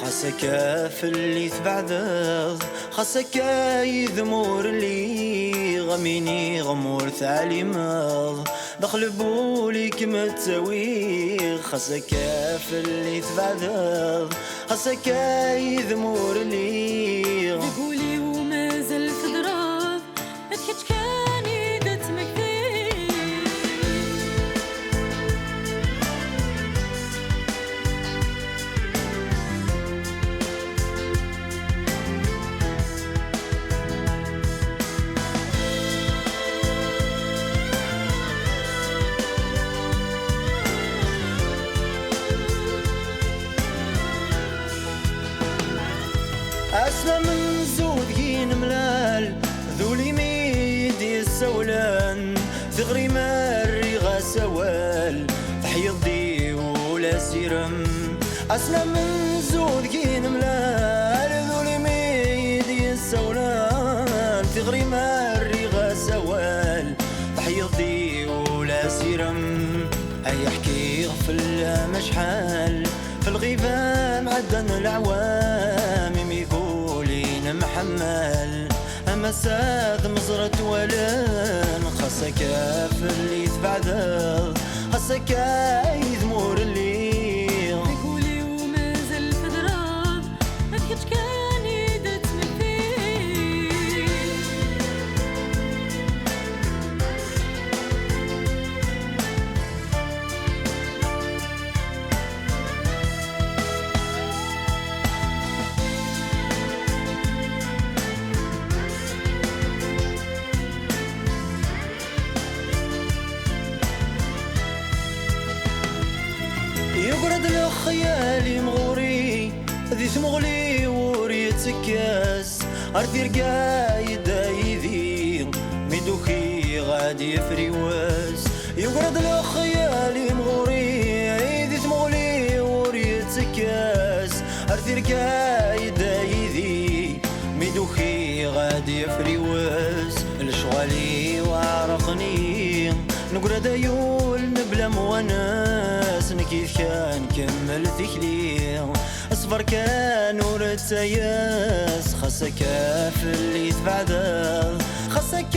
خاصك في اللي تبعدض، خاصك يذمور اللي غميني غمور ثالي مض دخل بوليك متساوي. خاصك في اللي تبعدض، خاصك يذمور اللي بقولي ومازال في ضراب ما تحكيش كان يدتمك فيه. أسلم من زودين ملال ذولي ميد يسولان ثغري ماري غاسوال تحيضي ولا سيرم. أسلم من زودين ملال ذولي ميد يسولان ثغري ماري غاسوال تحيضي ولا سيرم. هيا احكي غفل مشحال في الغيبة معدن العوام ميقولين محمل أما ساق مزرة ولن. خاصك في اللي تبعدض، خاصك يذمور اللي بقولي ومازال في ضراب ما تحكيش كان يدتمك فيه. يقرد له خيالي مغوري ذي ثمغلي وري تكاس أرثير قايد يذير ميدوكي غادي يفري واس. يقرد له خيالي مغوري ذي ثمغلي وري تكاس أرثير قايد يذي ميدوكي غادي يفري واس. الشغالي وعرقني نقرد يول نبلا مواناس كيف كان كمل ثكلي اصبر كان ورد سياس. خاصك في اللي تبعدض، خاصك